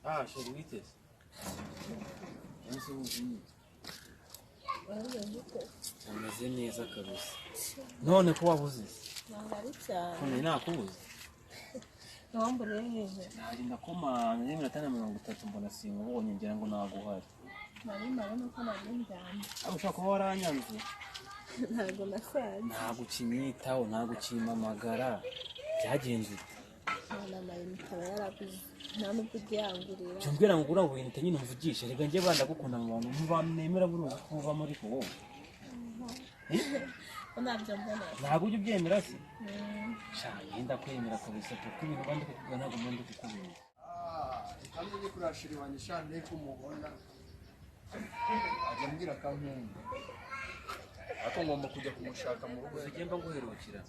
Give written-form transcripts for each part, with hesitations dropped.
Ah, Xeribitas. Esse uzinho. Ameze neza kabisa. None ko wabuze? Nangari cyane. None nakubuze. Nambure neza. Nari ndakoma 30 mbona sinkubonye ngira ngo naguhari. Nari nuko nari njyana. Abo ushaka kuba waranyanze. Ntago nasanze. Ntago kinyitaho, ntago kimamagara. Byagenze. Nana mayinite yarabuze. Nta nubwo byangurira. Cyumbwira ngo ura winte nyine mvugisha rega ngiye banda gukunda mu bantu mubamemera buri kuva muri ko wowe. Onabyo mbona. Ntago ujye ubyemera se. Cyane ndakwemera kabisa kuko ibintu bandi kuvuga ntago mbonye kukubwira. Kandi ni kurashiri wanjye shane kumubona. Ajambwira kankunda. Ako ngomba kujya kumushaka mu rugo zigenda nguherukira.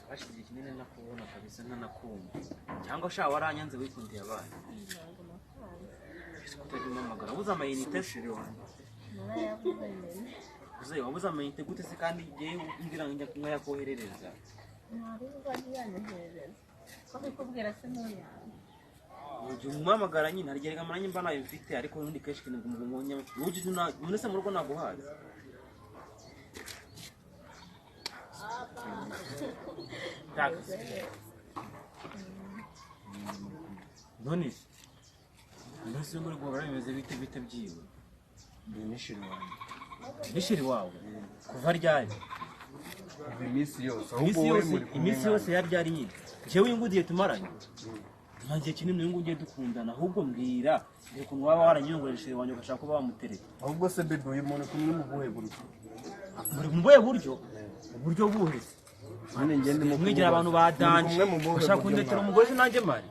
Bashyize kinene nakubona kabisa ntanakumva. Cyangwa sha waranyanze wikundiye abana. Ntago nasanze. Kutajya amagara ubuza amayinite shiri wanjye. Narayabuze nyine. Uze wabuza amayinite gute se kandi igihe umbwira ngo njya yakoherereza. Nari ubanyanyohereza. Ko bikubwira se n'uyanjye. Uje umamagara nyine harigera amaranye mba nayo mfite ariko undi keshi kintu umunya. Uje munese mu rugo naguhaza. Taxi. None ndetse muri go barabimeze bite byiwe. Nishiri wanjye. Nishiri wawe kuva ryari? Iminsi yose. Iminsi yose yaryari nyine. Jewe uyungudiye tumaranye. Ntangiye kinini uyungudiye dukundana ahubwo mbwira ukuntu waba waranyongoresheje wanjye ugashaka kuba wamutereka. Ahubwo se bebe uyu muntu kumwe mu buhe buryo? Muri mu buhe buryo? Uburyo buhese. None ngende mu mwigira abantu badanje. Ushaka kundetera umugozi nanjye mari.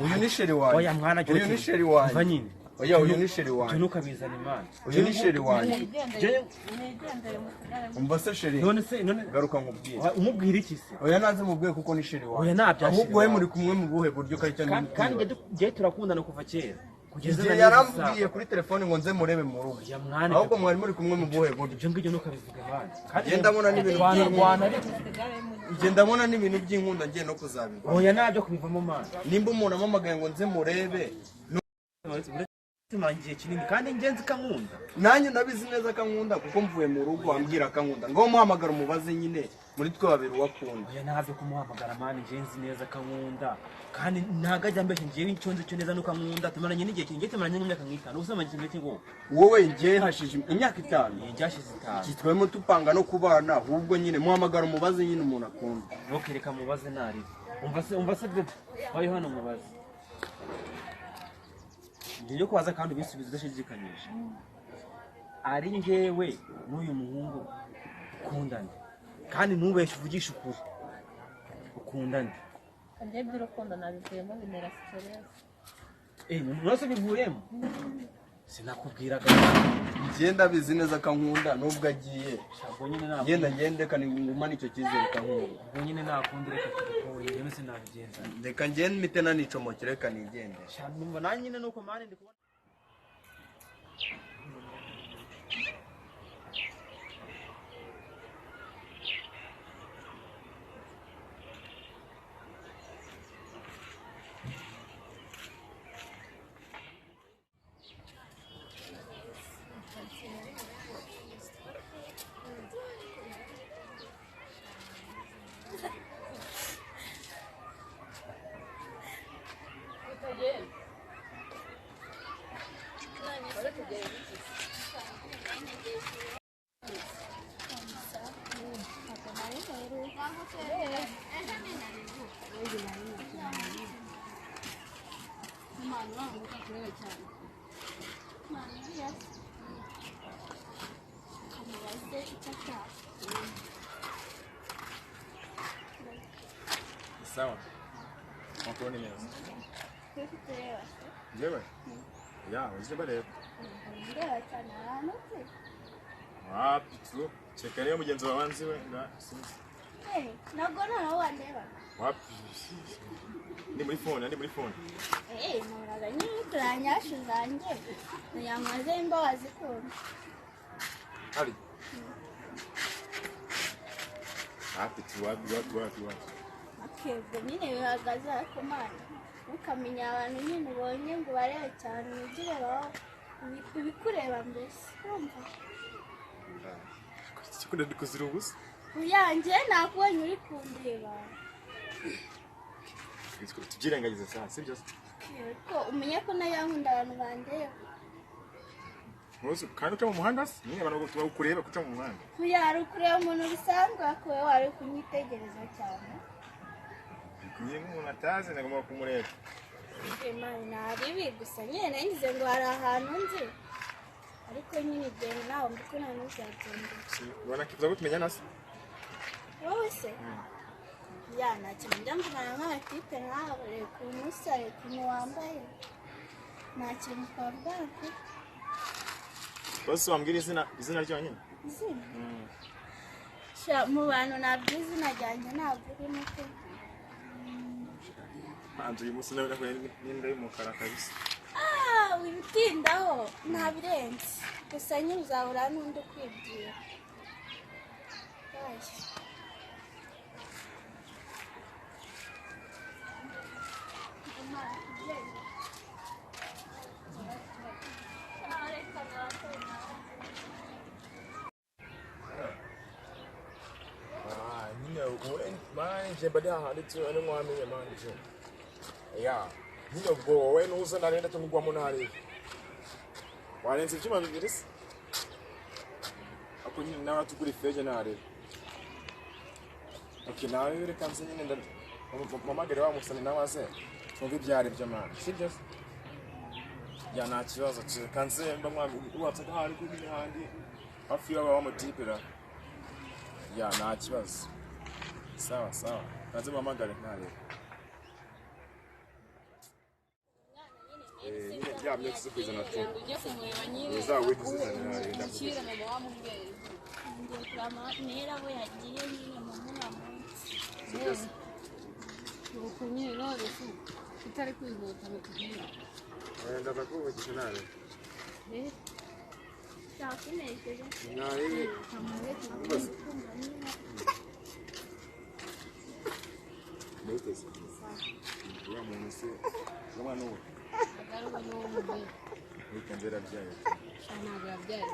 Uyu ni sheri wanjye. Oya mwana cyo. Uyu ni sheri wanjye. Va nyine. Oya uyu ni sheri wanjye. Tunuka bizana imana. Uyu ni sheri wanjye. Nigendere mu kagare. Umva se sheri. None garuka nkubwire. Umubwira iki se? Oya naze mubwiye kuko ni sheri wanjye. Oya nabyashira. Ahubwo we muri kumwe mu buhe buryo kari cyane. Kandi je turakundana kuva kera. Kugeza yarambwiye kuri telefone ngo nze murebe mu rugo. Ya mwana. Ahubwo mwari muri kumwe mu buhe buryo. Ibyo ngibyo nuko bivuga abana. Genda mbona n'ibintu Rwanda ariko. Genda mbona n'ibintu by'inkunda ngiye no kuzabirwa. Oya nabyo kubivamo mana. Nimba umuntu amamagaye ngo nze murebe. Tumangiye kinini kandi ingenzi kankunda. Nanjye nabizi neza kankunda kuko mvuye mu rugo ambwira kankunda. Ngo muhamagara umubaze nyine muri twe babiri wakunda. Oya nabyo kumuhamagara mana ingenzi neza kankunda. Kandi ntagajya mbeshye ngiye inconze cyo neza nuko kankunda tumaranye n'igihe kingiye tumaranye n'imyaka 5. Usama kingiye kingo. Wowe ngiye hashije imyaka 5. Njyashize 5. Kitwemo tupanga no kubana ahubwo nyine muhamagara umubaze nyine umuntu akunda. Ntukereka mubaze nari. Umva se bebe. Wayo hano mubaze. Ngiye kwaza kandi ubisubizo udashidikanyije. Ari ngewe n'uyu muhungu ukundana. Kandi ntubeshe uvugisha ukuri. Ukundana. Kandi ibyo urukundo nabivuyemo bimera stress. Nose bivuyemo. Sinakubwiraga. Ngenda bizi neza kankunda nubwo agiye. Shabwo nyine ntabwo. Ngende kandi ngumana icyo cyizere kankunda. Ubwo nyine nakundire kuko yewe sinabigenza. Reka ngende mite nanicomokere reka nigende. Shabwo nanjye nyine nuko mane ndi kubona. Sawa. Makoni neza. Jewe. Ya, uzi bare. Ndera cyane aranotse. Wapi tu? Chekare mugenzi wabanzi we nga sinzi. ntabwo noneho wandeba wapi ndi muri phone nuraga nyine turanyashu zanjye yamaze imbabazi kumva hari hapi wapi akebwe nyine bihagaze ariko mana ukamenya abantu nyine ubonye ngo barebe cyane ugire baho ibikureba mbese urumva sikunda ndikuzira ubusa uyanjye nakubonye uri kundeba tugirengagiza saa sibyo ko umenye ko nayankunda abantu bandeba kandi uca mu muhanda se nyine abantu tubakureba kuca mu muhanda uyari ukureba umuntu bisanzwe ariko wowe wari kumwitegereza cyane bikwiye nk'umuntu atazi nagomba kumureba imana naribi gusa nyine nangize ngo hari ahantu nzi ariko nyine igenda nawe mbiko nta n'uzagendera ubona kifuza ko tumenya nase wowe se ya nta kintu njya mvugana nk'abatipe nkawe reka umunsi reka umuntu wambaye nta kintu twavugana pe bose wambwira izina ryonyine izina mu bantu ntabwo izina ryanjye ntabwo urimo pe hanze uyu munsi nawe nahuye n'inda y'umukara kabisa wibitindaho ntabirenze gusa nyine uzahura n'undi ukwibwira manje badi ahandi ane mwamenye manje ya nyine ubwo wowe nuza narenda tumugwamo nari warenze ibyuma bibiri se ako nyine nawe tugura ifeje nari okay nawe reka nzi nyine mamagere wa musani nawe se twumve ibyari byo manje sibyo ya nta kibazo kanze mba mwami ubatse ahari kuri handi hafi y'aba mutipira ya nta kibazo sawa kanze mamagare ntare nyine byamye kuzikwiza tu ujye kumureba nyine uzawe kuzizana ndakira mama wa mubyeyi ngiye kurama nera we yagiye nyine mu munsi uko nyine none se utari kwihuta mu kugira ndaza kuvugisha nawe cyakunejeje nawe bose Muteze. Wa muntu se umwana uwo. agaruka n'uwo mubyeyi Wikanzera byaye. ntabwo yabyaye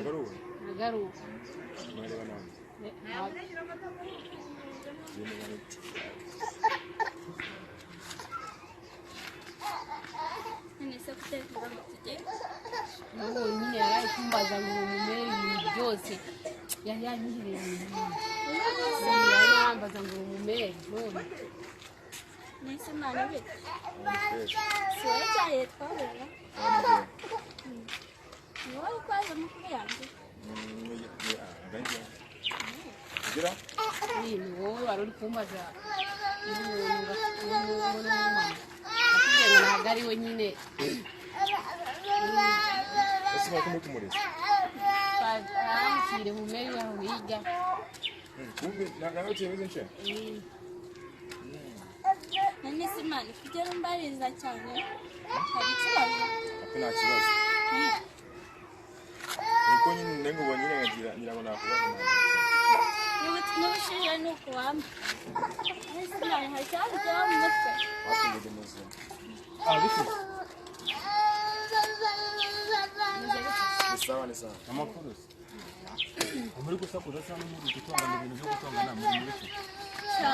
Agaruwe. agaruka Mareba nawe. nese kutekera ngo tujye n'uwo nyine yari kumbaza ngo umumere ibintu byose yari yanyihereye yari yambaza ngo umumere none nese mwana we siwe cyane twabera ni wowe kwaza mukuru yanjye ni wowe wari uri kumbaza n'umuntu n'umwana akubwiye ngo ntabwo ari we nyine ese bakumutumuriza aramushyire mu meri yaho hirya kumbe ntabwo kimeze nce none se mwana kugera umbariza cyane hari ikibazo ako nta kibazo niko nyine nengo ubonye nyine nyirabona kubaza n'ubushyirira ni uko wambaye nese mwana hari ikibazo cyaba mu mutwe wakumbuye muzima ni sawa amakuru muri gusakuza cyangwa muri gutongana ibintu byo gutongana muri iki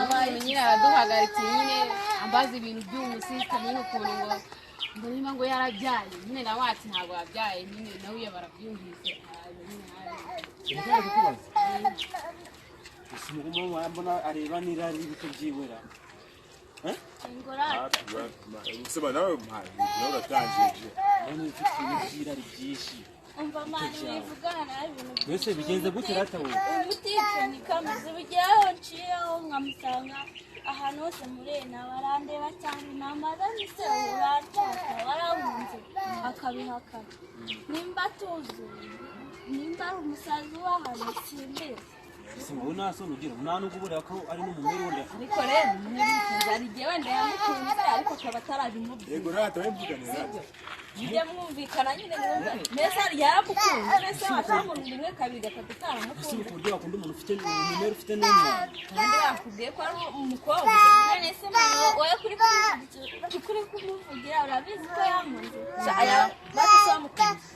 umuntu nyine araduhagaritse nyine ambaza ibintu by'umusista nyine ukuntu ngo niba ngo yarabyaye nyine nawe ati ntabwo yabyaye nyine nawe iyo barabyumvise Niko kukubaza Usimugumo mbona areba nirari bito byibura ingorane sema nawe nawe uratangiye none ufite ibirari byinshi umva mwana wivugana nawe ibintu mbese bigenze gute rata we ubutipe nikameze bujyaho nciyeho nkamusanga ahantu hose murena barandeba cyane namaze nise uranshaka warahunze akabihakana nimba tuzuye nimba ari umusazi w'ahantu simbizi wowe nta soni ugira nta nubwo ubura ko ari n'umumeri wenda ariko rero hari igihe wenda yamukunze ariko akaba atarabimubwira yego rata wemvuganira mujye mwumvikana nyine mwumva mbese yaramukunze mbese watamubona rimwe kabiri gatatu ese utaramukunze ku buryo wakunda umuntu ufite umumeri ufite n'umwana kandi bakubwiye ko ari umukobwa none se mama wowe kuri kumuvugira urabizi ko yamuze batise wamukunze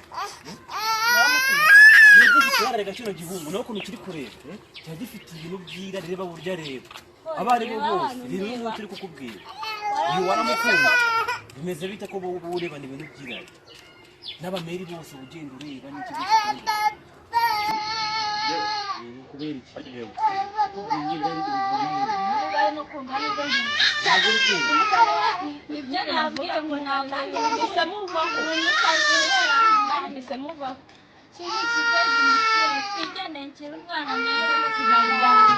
niyo gifite yararega kino gihungu nawe ukuntu kiri kureba kiba gifite ibintu byiza reba burya reba abo ari bo bose reba n'uwo turi kukubwira iyo waramukunze bimeze bite ko wowe urebana ibintu by'irari n'abameri bose ugenda ureba n'icyo gikunda kubera iki ibyo nabwiye ngo ntabwo mbese muvaho twigenekera umwana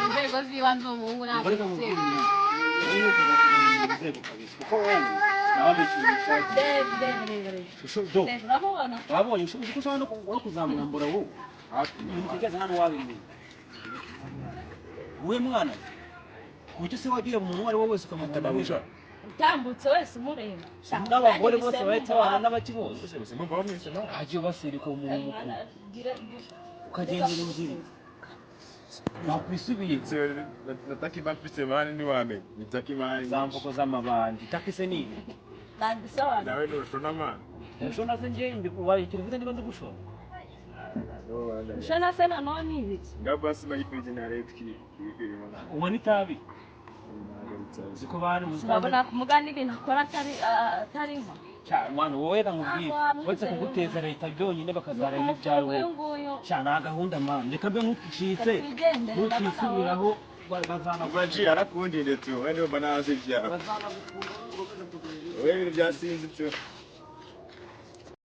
inzego z'ibanze umuhungu ntabwo wabonye uko ushobora no kuzamurambura wowe ibintu utekereza hano wabimenya wowe mwana kuburyo se wagiye mu muntu uwo ari we wese ukamutanabuja utambutse wese umureba n'abagore bose bahita abana n'abaki bose simumva bamwise no hagiye basirika umuntu mukuru ukagendera inzira nakwisubiye nataka ibapise mani ni wame nitaka imani za mvugo z'amabandi takise nini ntagisobanura nawe nushona mani ushona se nje wabikira ufite niba ndi gushona ushona se nanone ni ibiki ngabasi bayipije na retki ibirimo unywa n'itabi ziko bari urabona kumugana ibintu akora atari nko mwana wowe nkubwire uretse kuguteza leta byonyine bakazareba ibyawe nta gahunda mwana reka mbe ntucitse ntucisubiraho bazanaguci arakundinde tu wende banazi ibyawe wewe ibintu byasinze tu